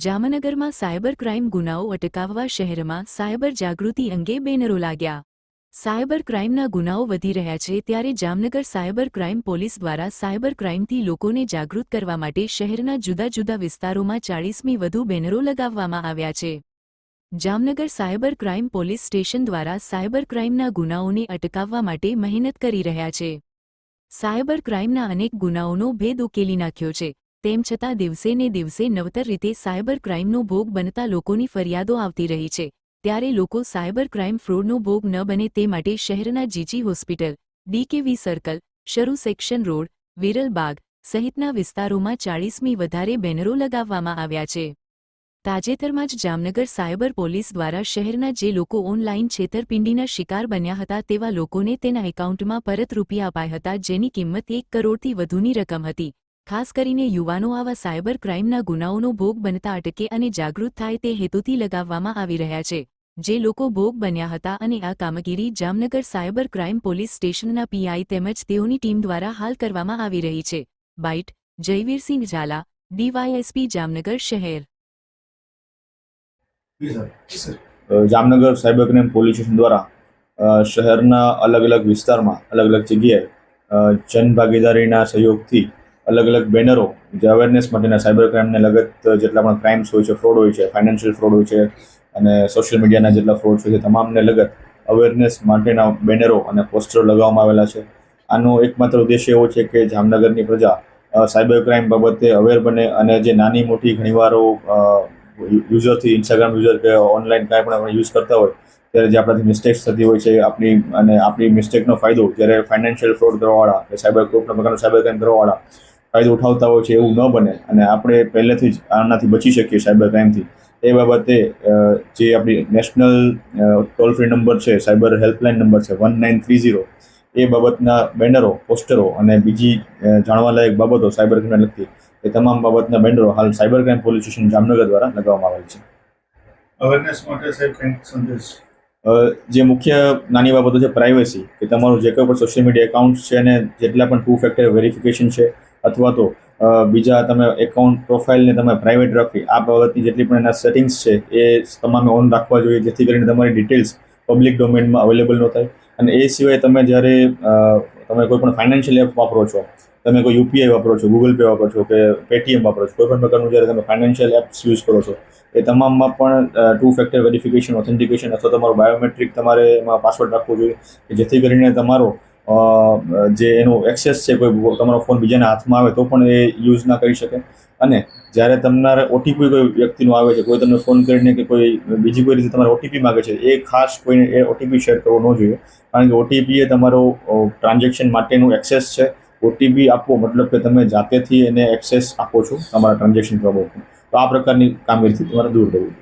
જામનગરમાં cyber crime ગુનાઓ અટકાવવા શહેરમાં સાયબર જાગૃતિ અંગે બેનરો લાગ્યા। સાયબર ક્રાઇમના ગુનાઓ વધી રહ્યા છે ત્યારે જામનગર સાયબર ક્રાઇમ પોલીસ દ્વારા સાયબર ક્રાઇમથી લોકોને જાગૃત કરવા માટે શહેરના જુદા જુદા વિસ્તારોમાં 40મી વધુ બેનરો લગાવવામાં આવ્યા છે। Jamnagar cyber crime police station દ્વારા સાયબર ક્રાઇમના ગુનાઓને અટકાવવા માટે મહેનત કરી રહ્યા છે। સાયબર ક્રાઇમના અનેક ગુનાઓનો ભેદ ઉકેલી નાખ્યો છે। તેમ છતાં દિવસે ને દિવસે નવતર રીતે સાયબર ક્રાઇમનો ભોગ બનતા લોકોની ફરિયાદો આવતી રહી છે। ત્યારે લોકો સાયબર ક્રાઇમ ફ્રોડનો ભોગ ન બને તે માટે શહેરના જીજી હોસ્પિટલ, ડીકેવી સર્કલ, શરૂ સેક્શન રોડ, વિરલ બાગ સહિતના વિસ્તારોમાં 40મી વધારે બેનરો લગાવવામાં આવ્યા છે। તાજેતરમાં જ જામનગર સાયબર પોલીસ દ્વારા શહેરના જે લોકો ઓનલાઈન છેતરપિંડીના શિકાર બન્યા હતા તેવા લોકોને તેના એકાઉન્ટમાં પરત રૂપિયા અપાયા હતા, જેની કિંમત 1 કરોડથી વધુની રકમ હતી। ખાસ કરીને યુવાનો આવા સાયબર ક્રાઇમના ગુનાઓનો ભોગ બનતા અટકે અને જાગૃત થાય તે હેતુથી લગાવવામાં આવી રહ્યા છે। જે લોકો ભોગ બન્યા હતા અને આ કામગીરી જામનગર સાયબર ક્રાઇમ પોલીસ સ્ટેશનના પીઆઈ તેમજ તેઓની ટીમ દ્વારા હાલ કરવામાં આવી રહી છે। બાઇટ જયવીરસિંહ ઝાલા, ડીવાયએસપી જામનગર શહેર। Jamnagar cyber crime police station દ્વારા શહેરના અલગ અલગ વિસ્તારમાં અલગ અલગ જગ્યાએ જનભાગીદારીના સહયોગથી અલગ અલગ બેનરો જે અવેરનેસ માટેના સાયબર ક્રાઇમને લગત જેટલા પણ ક્રાઇમ્સ હોય છે, ફ્રોડ હોય છે, ફાઇનાન્શિયલ ફ્રોડ હોય છે અને સોશિયલ મીડિયાના જેટલા ફ્રોડ છે તે તમામને લગત અવેરનેસ માટેના બેનરો અને પોસ્ટરો લગાવવામાં આવેલા છે। આનો એકમાત્ર ઉદ્દેશ્ય એવો છે કે જામનગરની પ્રજા સાયબર ક્રાઇમ બાબતે અવેર બને અને જે નાની મોટી ઘણીવારો યુઝરથી ઇન્સ્ટાગ્રામ યુઝર કે ઓનલાઈન કાંઈ પણ આપણે યુઝ કરતા હોય ત્યારે જે આપણાથી મિસ્ટેક્સ થતી હોય છે આપણી મિસ્ટેકનો ફાયદો જ્યારે ફાઇનાન્શિયલ ફ્રોડ કરવાવાળા કે સાયબર પ્રકારનો સાયબર ક્રાઇમ કરવાવાળા ફાયદો ઉઠાવતા હોય છે એવું ન બને અને આપણે પહેલેથી જ આનાથી બચી શકીએ સાયબર ક્રાઇમથી એ બાબતે જે આપણી નેશનલ ટોલ ફ્રી નંબર છે, સાયબર હેલ્પલાઇન નંબર છે 1930, એ બાબતના બેનરો, પોસ્ટરો અને બીજી જાણવાલાયક બાબતો સાયબર ક્રાઇમને લગતી એ તમામ બાબતના બેનરો હાલ cyber crime police station Jamnagar દ્વારા લગાવવામાં આવેલ છે। અવેરનેસ માટે સાહેબ કંઈક સંદેશ? જે મુખ્ય નાની બાબતો છે, પ્રાઇવસી, કે તમારું જે કોઈ પણ સોશિયલ મીડિયા એકાઉન્ટ છે અને જેટલા પણ 2 ફેક્ટર વેરિફિકેશન છે અથવા તો બીજા તમે એકાઉન્ટ પ્રોફાઇલને તમે પ્રાઇવેટ રાખવી, આ બાબતની જેટલી પણ એના સેટિંગ્સ છે એ તમામે ઓન રાખવા જોઈએ, જેથી કરીને તમારી ડિટેલ્સ પબ્લિક ડોમેનમાં અવેલેબલ ન થાય। અને એ સિવાય તમે જ્યારે તમે કોઈ પણ ફાઇનાન્શિયલ એપ વાપરો છો, તમે કોઈ યુપીઆઈ વાપરો છો, ગૂગલ પે વાપરો છો કે પેટીએમ વાપરો છો, કોઈ પણ પ્રકારનું જ્યારે તમે ફાઇનાન્શિયલ એપ્સ યુઝ કરો છો એ તમામમાં પણ 2 ફેક્ટર વેરિફિકેશન, ઓથેન્ટિકેશન અથવા તમારો બાયોમેટ્રિક તમારે એમાં પાસવર્ડ રાખવો જોઈએ કે જેથી કરીને તમારો જે એનું એક્સેસ છે, કોઈ તમારો ફોન બીજાના હાથમાં આવે તો પણ એ યુઝ ના કરી શકે। અને જ્યારે તમારે ઓટીપી કોઈ વ્યક્તિનો આવે છે, કોઈ તમને ફોન કરીને કે કોઈ બીજી કોઈ રીતે તમારે ઓટીપી માગે છે, એ ખાસ કોઈને એ ઓટીપી શેર કરવો ન જોઈએ, કારણ કે ઓટીપી એ તમારો ટ્રાન્ઝેક્શન માટેનું એક્સેસ છે। ઓટીપી આપવો મતલબ કે તમે જાતેથી એને એક્સેસ આપો છો તમારા ટ્રાન્ઝેક્શન બાબતનું, તો આ પ્રકારની કામગીરીથી તમારે દૂર રહેવું।